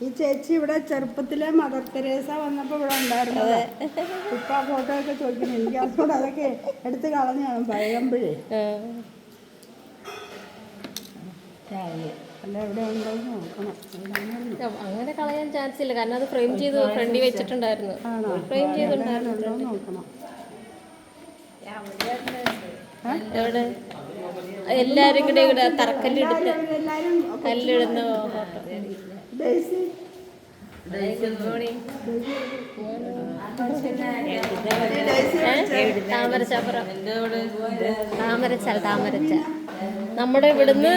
ഈ ചേച്ചി ഇവിടെ ചെറുപ്പത്തിലെ മദർ തെരേസ വന്നപ്പോൾ ഇവിടെ ഉണ്ടായിരുന്നത്. ഇപ്പം ആ ഫോട്ടോ ഒക്കെ ചോദിക്കണം. എനിക്ക് അതുകൊണ്ട് അതൊക്കെ എടുത്ത് കളഞ്ഞാണ് പഴകുമ്പോഴേ. അല്ല എവിടെ ഉണ്ടോന്ന് നോക്കണം. അങ്ങനെ കളയാൻ ചാൻസ് ഇല്ല, കാരണം അത് ഫ്രെയിം ചെയ്ത് ഫ്രണ്ടിൽ വെച്ചിട്ടുണ്ടായിരുന്നു. ഫ്രെയിം ചെയ്തിട്ടുണ്ടായിരുന്നു. നോക്കണം എവിടെ എല്ലാരും കൂടെ ഇവിടെ തറക്കല്ലെടുത്ത് കല്ലിടുന്ന ഫോട്ടോ. താമരച്ചാൽ നമ്മുടെ ഇവിടുന്ന്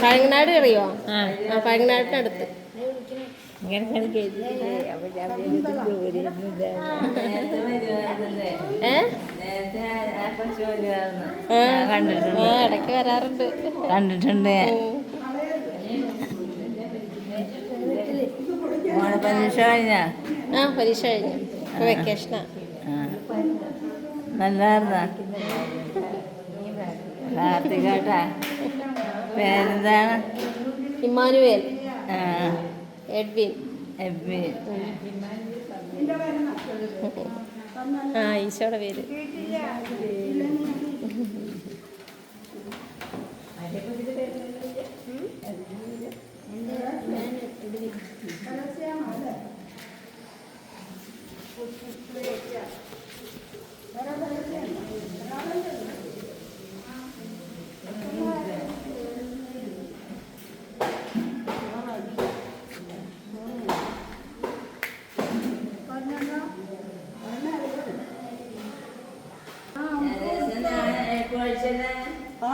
പഴങ്ങനാട് അറിയോ? പഴങ്ങനാടിനടുത്ത്. ഇടയ്ക്ക് വരാറുണ്ട്, കണ്ടിട്ടുണ്ട്. പരീക്ഷ കഴിഞ്ഞ പരീക്ഷ കഴിഞ്ഞു, ഇപ്പൊ വെക്കേഷനാ. നല്ലായിരുന്ന കാർത്തികേട്ടാ. പേരെന്താണ്? ഇമ്മാനുവേൽ. എഡ്വിൻ. ഈശോയുടെ പേര്.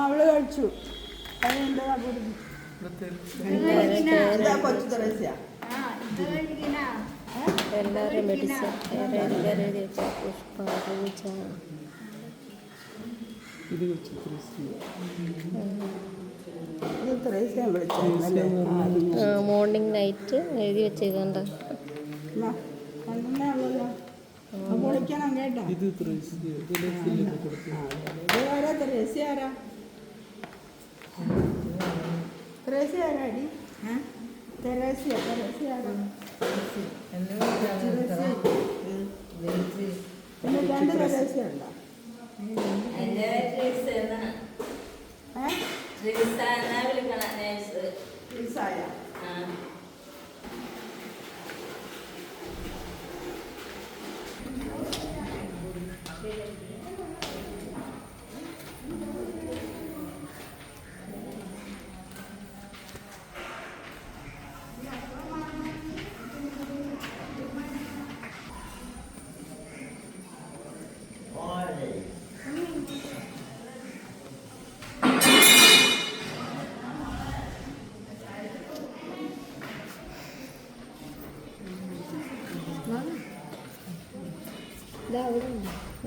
അവള് കഴിച്ചു. എല്ലാവരും മെഡിസിൻ മോർണിംഗ് നൈറ്റ് എഴുതി വെച്ചേക്കണ്ട. പൊളിക്കണം കേട്ടോ. തെരേസയാരാടി? തെരേസയാരാ? പിന്നെ രണ്ട് തെരേസയുണ്ടോ?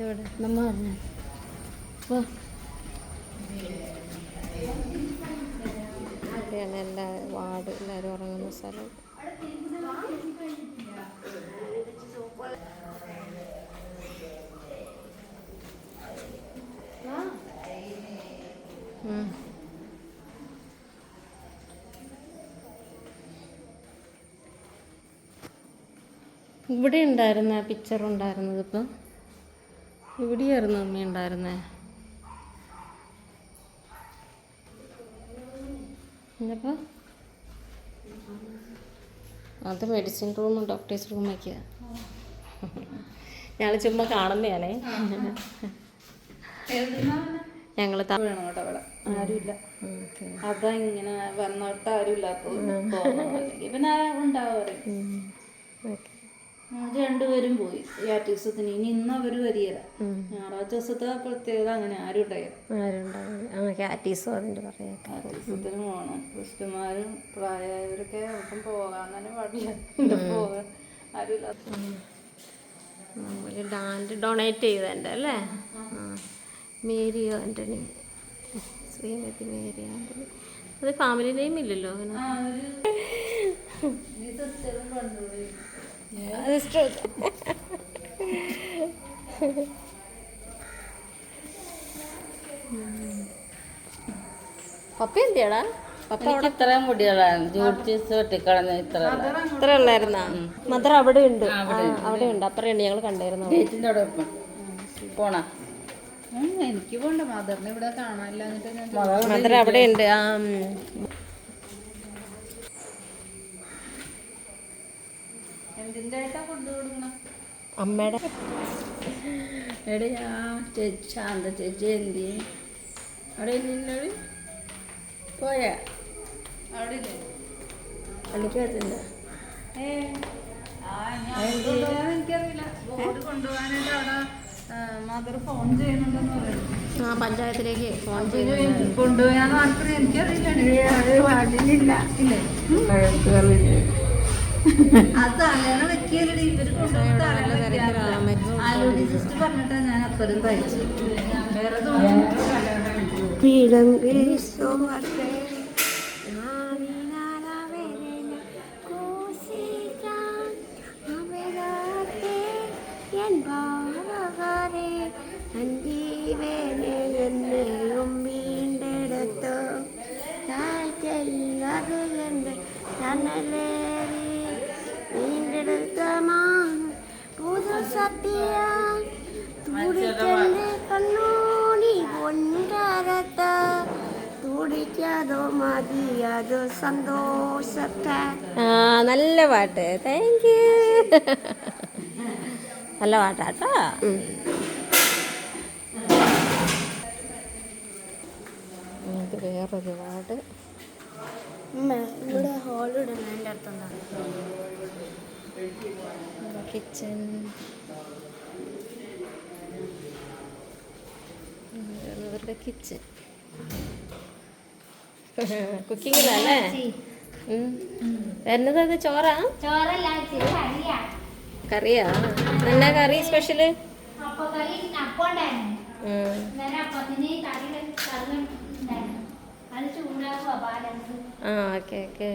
എവിടെ നമ്മ എല്ലാ വാർഡ് എല്ലാവരും ഉറങ്ങുന്ന സ്ഥലം. ഇവിടെ ഉണ്ടായിരുന്ന പിക്ചർ ഉണ്ടായിരുന്നത് ഇപ്പം ഇവിടെയായിരുന്നു അമ്മ ഉണ്ടായിരുന്നേ. എന്നപ്പോൾ അത് മെഡിസിൻ റൂമും ഡോക്ടേഴ്സ് റൂമൊക്കെയാ. ഞങ്ങൾ ചുമ്മാ കാണുന്നതാണേ. ഞങ്ങൾ ആരുമില്ല. അതാ ഇങ്ങനെ വന്നോട്ട് ആരുമില്ലാത്തത് തോന്നുന്നു. പിന്നെ ഉണ്ടാവാറ് രണ്ടുപേരും പോയി യാറ്റീസത്തിന്. ഇനി ഇന്ന് അവർ വരികയില്ല. ഞായറാഴ്ച ദിവസത്തെ പ്രത്യേകത അങ്ങനെ ആരും ഉണ്ടായില്ല. യാറ്റീസത്തിന് പോകണം. ക്രിസ്തുമാരും പ്രായമായവരൊക്കെ ഒപ്പം പോകാൻ തന്നെ പാടില്ല. പോകാൻ ആരുമില്ലാത്ത ലാൻഡ് ഡൊണേറ്റ് ചെയ്തതിൻ്റെ അല്ലേ? Mary Antony, Shrimati Mary Antony. അത് ഫാമിലി നെയിം ഇല്ലല്ലോ അങ്ങനെ. പപ്പ എന്തിയാടാ? പപ്പ എനിക്ക് ഇത്രയും മുടികളാണ് ജോഡിച്ച് വെട്ടിക്കളഞ്ഞ ഇത്ര ഉള്ളായിരുന്നാ? മദർ അവിടെ ഉണ്ട്, അവിടെ ഉണ്ട്, അപ്പറയുണ്ട്, ഞങ്ങൾ കണ്ടായിരുന്നു. ഗേറ്റിൻ്റെ അവിടെ പോണ എനിക്ക് പോണ്ട മദറിനെ ഇവിടെ കാണാനില്ല എന്നിട്ട് ഞാൻ മദർ അവിടെ ഉണ്ട്. എന്തിൻ്റെ ആയിട്ടാ കൊണ്ടുകൊടുക്കണം? അമ്മയുടെ എവിടെയാ ചേച്ചി ശാന്ത ചേച്ചി എന്തി അവിടെ നിന്നോട് പോയാ അവിടെ ഇല്ലേ? പള്ളിക്കകത്തില്ല എനിക്കറിയില്ല. ബോർഡ് കൊണ്ടുപോകാനായിട്ട് അവിടെ മദർ ഫോൺ ചെയ്യുന്നുണ്ടെന്ന് പറയുന്നു. പഞ്ചായത്തിലേക്ക് ഫോൺ കൊണ്ടുപോയാന്ന് ആർക്കും എനിക്കറിയില്ല. പാടില്ല ഇല്ലേ? അത് തലയാണ് വെക്കിയല്ലേ ഇവര് ആലോചിച്ചിട്ട് പറഞ്ഞിട്ടാ ഞാൻ അത്രയും തയ്ച്ചു. വേറെ വീണ്ടെടുത്തു പുതു സത്യ തുടിക്കല്ലേ കണ്ണോടി പൊൻകാരത്ത തുടിക്കാതോ മതിയാതോ സന്തോഷത്തെ. നല്ല പാട്ട്, താങ്ക് യു. നല്ല പാട്ടാട്ടോ. ഇത് വേറൊരു പാട്ട്. ഇവിടെ ഹോളിടണം എൻ്റെ അടുത്തുണ്ടാകും. കിച്ചൺ ഇവരുടെ കിച്ചൺ കുക്കിങ്ങിലല്ലേ വരുന്നത്? അത് ചോറാ? കറിയാ? എന്നാ കറി സ്പെഷ്യല്? Okay okay.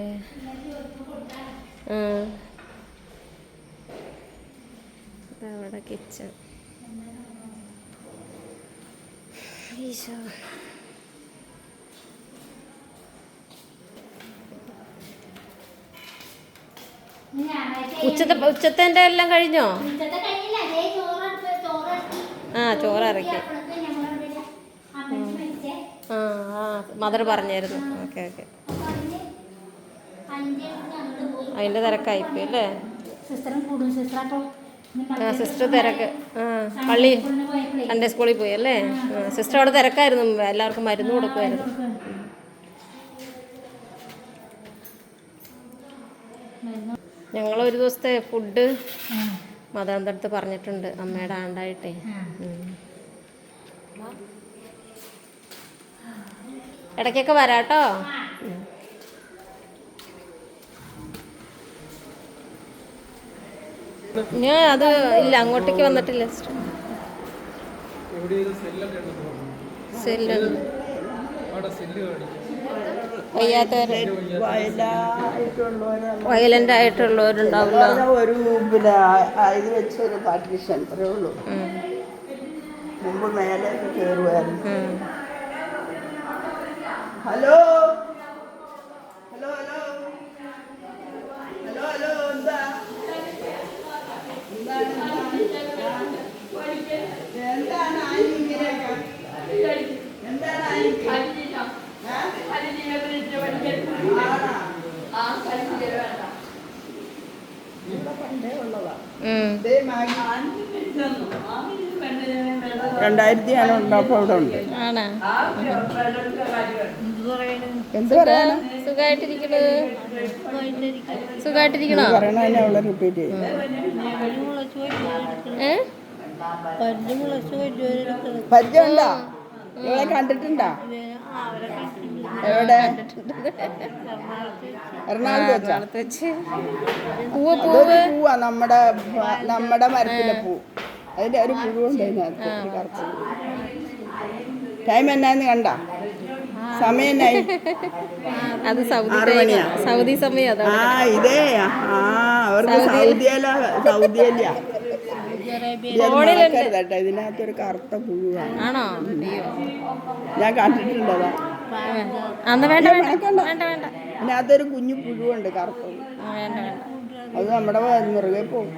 അവിടെ കിച്ചൺ. ഈശോ, ഉച്ചത്തെ എല്ലാം കഴിഞ്ഞോ? ചോറിറക്കി. മദർ പറഞ്ഞായിരുന്നു. Okay okay. അതിൻ്റെ തിരക്കായിപ്പോയി അല്ലേ? സിസ്റ്റർ തിരക്ക്. പള്ളി സൺഡേ സ്കൂളിൽ പോയി അല്ലേ? സിസ്റ്റർ അവിടെ തിരക്കായിരുന്നു, എല്ലാവർക്കും മരുന്ന് കൊടുക്കുമായിരുന്നു. ഞങ്ങളൊരു ദിവസത്തെ ഫുഡ് മദറിൻ്റെ അടുത്ത് പറഞ്ഞിട്ടുണ്ട്, അമ്മയുടെ ആണ്ടായിട്ടേ. ഇടയ്ക്കൊക്കെ വരാട്ടോ. ഞാൻ അത് ഇല്ല, അങ്ങോട്ടേക്ക് വന്നിട്ടില്ല. വയലന്റ് ആയിട്ടുള്ളവരുണ്ടാവില്ല. ഒരു പിന്നെ ഇത് വെച്ചൊരു പാർട്ടീഷൻ അത്രേ ഉള്ളൂ. മുമ്പ് മേലെ കയറുമായിരുന്നു. Hello hello hello hello hello എന്താ എന്താണ് ആയിരിക്കും? പണ്ടേ ഉള്ളതാ. 2000 ഉണ്ടപ്പോ ഇവിടെ ഉണ്ട്. എന്ത് പറയാനാ? സുഖമായിട്ടിരിക്കണോ? പറയണതിനെ അവളെ റിപ്പീറ്റ് ചെയ്യും. പരിചയമുണ്ടോ? ഇവളെ കണ്ടിട്ടുണ്ടോ? എവിടെ? എറണാകുളത്ത് വെച്ച്. പൂവാ, നമ്മുടെ മരത്തിലെ പൂ. അതിന്റെ ഒരു പുഴുണ്ട് അതിനകത്ത്. കറുപ്പ്. ടൈം എന്നാന്ന് കണ്ട? സമയം എന്നായി? അത് 6 മണിയാ. സൗദി സമയം. ഇതേ അവർക്ക് സൗദിയല്ല. ഇതിനകത്തൊരു കറുത്ത പുഴുവാണ്. ആണോ? ഞാൻ കണ്ടിട്ടുണ്ടതാ. അന്ന് വേണ്ട വേണ്ട മണക്കണ്ട. വേണ്ട വേണ്ട അതിനകത്തൊരു കുഞ്ഞു പുഴുവുണ്ട് കറുത്തത്. വേണ്ട വേണ്ട. അത് നമ്മുടെ മുറുകെ പോകും.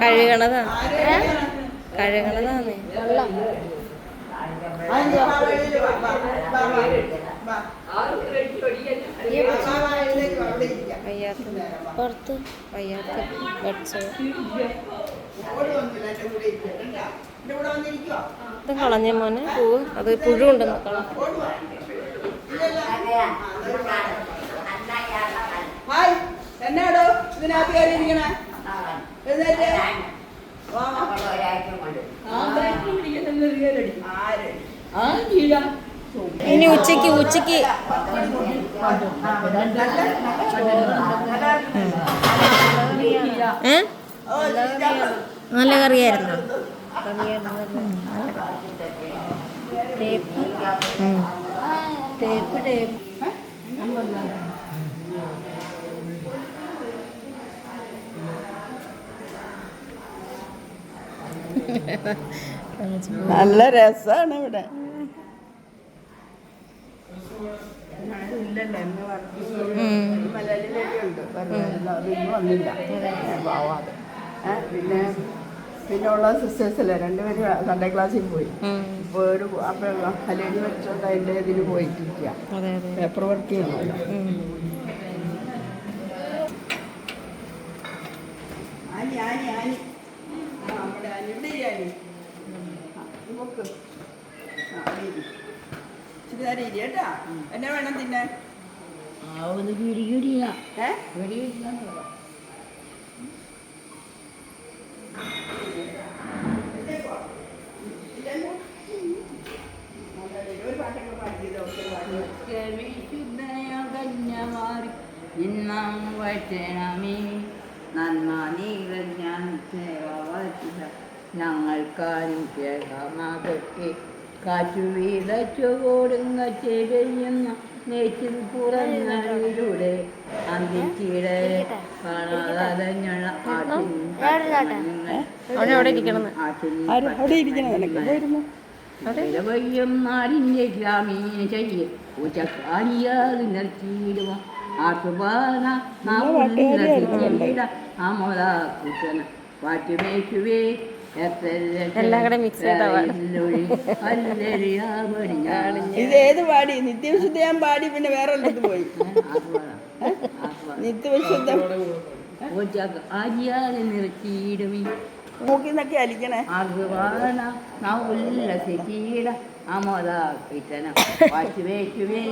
കഴുകണതാ കഴുകണതാന്നേ. വയ്യാത്ത പുറത്ത് വയ്യാത്ത ബഡ്സ് ഇത് കളഞ്ഞ മോനെ പൂവ്. അത് പുഴു ഉണ്ടെന്ന് കളഞ്ഞു. ഹായ്, എന്നാടോ ഇതിനകത്ത് കയറിയിരിക്കണേ? എഴുന്നേറ്റ്. വാ, വാ. ഇനി ഉച്ചക്ക് നല്ല കറിയായിരുന്നു. നല്ല രസാണ് ഇവിടെ. മലയാളിയിലൊക്കെയുണ്ട് അതൊന്നും വന്നില്ല പാവാതെ. പിന്നെ ഉള്ള സിസ്റ്റേഴ്സല്ലേ രണ്ടുപേരും സൺഡേ ക്ലാസ്സിൽ പോയി. ഇപ്പോൾ ഒരു കല്യാണി വെച്ചോണ്ട് അതിൻ്റെ ഇതിന് പോയിട്ടിരിക്കുക. പേപ്പർ വർക്ക് ചെയ്യണമല്ലോ. ആനി ആനി ആനി നമ്മുടെ ഇവിടെ ആനി നോക്ക്. ഇച്ചിരി നേരം ഇരി കേട്ടാ. എന്നാ വേണം തിന്നാൻ? ഞങ്ങൾക്കാനുഗ്രഹമാകട്ടെ കാറ്റു വീതച്ചു കൊടുങ്ങ ചെയ്യുന്ന നെയ്ച്ചിൽ പുറഞ്ഞിലൂടെ അന്തിച്ചിടെ കാണാതഞ്ഞുള്ള ആറ്റിൻ നാടിൻ്റെ ഗ്രാമീണ ചെയ്യ ഉച്ചക്കാരിയാൽ നിർത്തിയിടുക ആട്ടുപാന അമോദ കുറ്റന പാറ്റുമേശുവേ എല്ലാം കൂടെ മിക്സ് ചെയ്താ ഇതേത് പാടി? നിത്യവിശുദ്ധ ഞാൻ പാടി, പിന്നെ വേറെ ഉള്ളത് പോയി. നിത്യവിശുദ്ധ നിർത്തിയിടുമേ മൂക്കിന്നൊക്കെ അലിക്കണേ. അമോദ കിട്ടന പാറ്റുമേശുവേ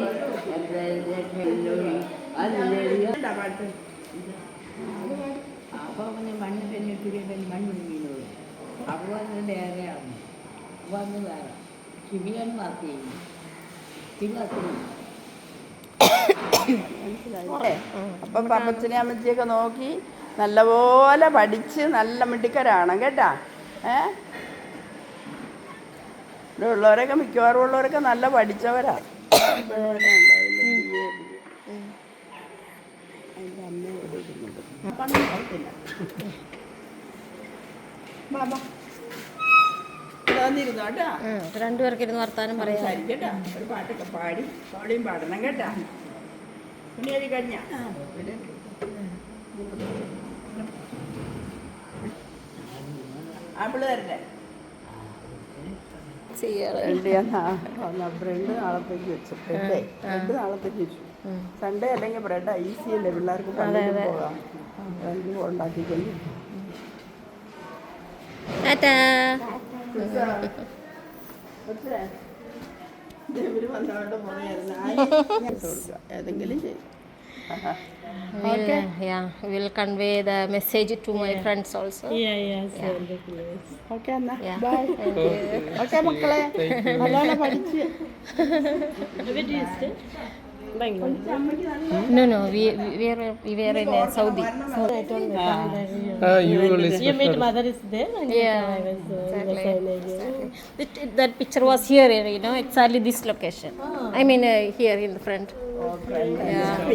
അപ്പോൾ മണ്ണ് പെണ്ണിട്ട് മണ്ണ് വീണോളൂ. അപ്പോൾ വന്ന് വേറെയാണ് വന്ന് വേറെ ശിബിയാണ് വർക്ക് ചെയ്യുന്നു. അപ്പം പപ്പച്ചനെ അമ്മച്ചിയൊക്കെ നോക്കി നല്ലപോലെ പഠിച്ച് നല്ല മിടുക്കരാണ് കേട്ടാ. ഇവിടെ ഉള്ളവരൊക്കെ മിക്കവാറും ഉള്ളവരൊക്കെ നല്ല പഠിച്ചവരാ. വന്നിരുന്നു കേട്ടാ. രണ്ടുപേർക്ക് ഇരുന്ന് വർത്താനം പറയാം. കേട്ടാ. ഒരു പാട്ടൊക്കെ പാടി പാടിയും പാടണം കേട്ടാ. പിന്നെ അത് കഴിഞ്ഞ ആപ്പിള് തരട്ടെ. ബ്രെഡ് നാളത്തേക്ക് വെച്ചു. ബ്രെഡ് നാളത്തേക്ക് വെച്ചു. സൺഡേ അല്ലെങ്കിൽ ബ്രെഡ് ഈസി അല്ലേ പിള്ളേർക്ക് പള്ളിയിൽ പോകാം. ബ്രെഡ് ഉണ്ടാക്കിക്കൊണ്ട് ഇവര് വന്നോണ്ട് ഏതെങ്കിലും ചെയ്യും. We'll convey the message to my friends also. Okay എന്നാ ബൈ. ഓക്കെ മക്കളെ, നല്ലോണം പഠിച്ച് No, no, we were in Saudi. You meet mother is there and Yeah, I was exactly. That picture was here, you know, exactly this location. I mean, here in the front.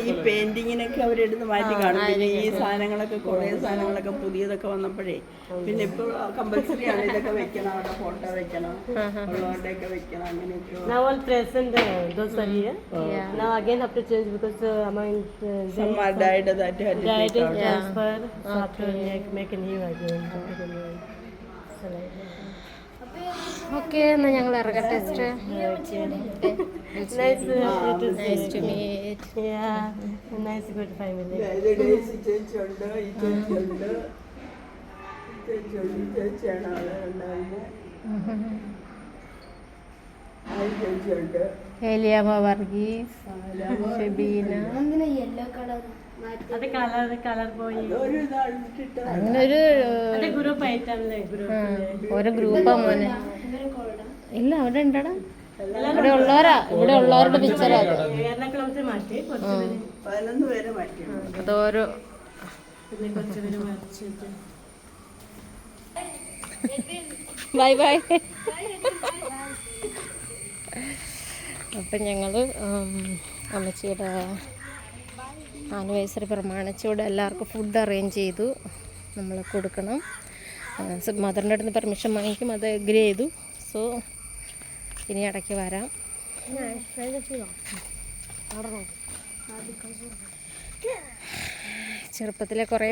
ഈ പെയിന്റിങ്ങിനൊക്കെ അവരെടുത്ത് മാറ്റി കാണും. പിന്നെ ഈ സാധനങ്ങളൊക്കെ കുറേ സാധനങ്ങളൊക്കെ പുതിയതൊക്കെ വന്നപ്പോഴേ പിന്നെ ഇപ്പോൾ കമ്പൽസറി ആണ് ഇതൊക്കെ വെക്കണം, അവിടെ ഫോട്ടോ വെക്കണം, ഉള്ളവരുടെയൊക്കെ വെക്കണം, അങ്ങനെയൊക്കെ. now all present those are here. Now again have to change because amount Some are died that had to diet take is out. transfer, so have to make a new again. So like that. Okay, എന്നാൽ ഞങ്ങൾ ഇറങ്ങട്ടെ sister. Nice to Nice to meet. yeah, nice good family. ഇത് Daisy ചേച്ചിയുണ്ട്, ഈ ചേച്ചിയുണ്ട്, ഈ ചേച്ചിയാണ് അവിടെ ഉണ്ടായിരുന്നത്. ആ ചേച്ചിയുണ്ട്. ഏലിയാമ്മ വർഗീസ്, ഷെബീന, അത് കളർ പോയി ഒരു ഇതായിട്ടിട്ട് അങ്ങനെ ഒരു ഗ്രൂപ്പ് ആയിട്ടാണല്ലേ ഗ്രൂപ്പ് ഓരോ ഗ്രൂപ്പാ മോനെ. ഇല്ല, അവിടെ ഉണ്ടടാ, ഇവിടെ ഉള്ളവരുടെ പിക്ചറാ അത്. എറണാകുളത്ത് മാറ്റി കുറച്ച് പേര് 11 പേരെ മാറ്റിയിട്ടുണ്ട്. അതോരോ പിന്നെ കുറച്ച് പേര് മാറ്റിച്ചിട്ട് ബൈ ബൈ. അപ്പം ഞങ്ങൾ അമ്മച്ചിയുടെ ആനിവേഴ്സറി പ്രമാണിച്ച് ഇവിടെ എല്ലാവർക്കും ഫുഡ് അറേഞ്ച് ചെയ്തു. നമ്മൾ കൊടുക്കണം. മദറിൻ്റെ അടുത്ത് പെർമിഷൻ വാങ്ങിക്കും, അത് എഗ്രി ചെയ്തു. സോ ഇനി ഇടയ്ക്ക് വരാം. ചെറുപ്പത്തിലെ കുറേ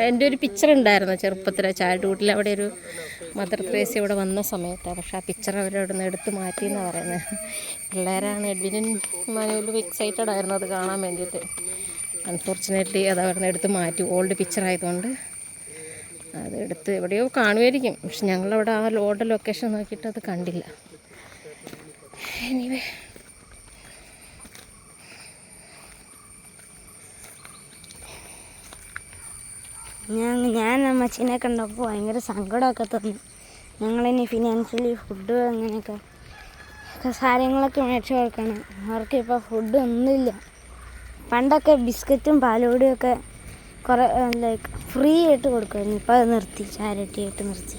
എൻ്റെ ഒരു പിക്ചർ ഉണ്ടായിരുന്നു ചെറുപ്പത്തിലെ ചൈൽഡ്ഹുഡിൽ. അവിടെ ഒരു മദർ തെരേസ ഇവിടെ വന്ന സമയത്താണ്. പക്ഷേ ആ പിക്ചർ അവരവിടെ നിന്ന് എടുത്ത് മാറ്റി എന്നാണ് പറയുന്നത്. പിള്ളേരാണ്, എഡ്വിനും മനുവിലും എക്സൈറ്റഡ് ആയിരുന്നു അത് കാണാൻ വേണ്ടിയിട്ട്. അൺഫോർച്ചുനേറ്റ്ലി അത് അവിടെ നിന്ന് എടുത്ത് മാറ്റി. ഓൾഡ് പിക്ചർ ആയതുകൊണ്ട് അത് എടുത്ത് എവിടെയോ കാണുമായിരിക്കും. പക്ഷെ ഞങ്ങളവിടെ ആ ഓൾഡ് ലൊക്കേഷൻ നോക്കിയിട്ട് അത് കണ്ടില്ല. എനിവേ ഞാൻ അമ്മച്ചീനെ കണ്ടപ്പോൾ ഭയങ്കര സങ്കടമൊക്കെ തോന്നി. ഞങ്ങളിനി ഫിനാൻഷ്യലി ഫുഡ് അങ്ങനെയൊക്കെ കാര്യങ്ങളൊക്കെ മേടിച്ച് കൊടുക്കണം. അവർക്കിപ്പോൾ ഫുഡ് ഒന്നുമില്ല. പണ്ടൊക്കെ ബിസ്ക്കറ്റും പാലുപൊടിയൊക്കെ കുറേ ലൈക്ക് ഫ്രീ ആയിട്ട് കൊടുക്കുമായിരുന്നു. ഇപ്പോൾ അത് നിർത്തി, ചാരിറ്റി ആയിട്ട് നിർത്തി.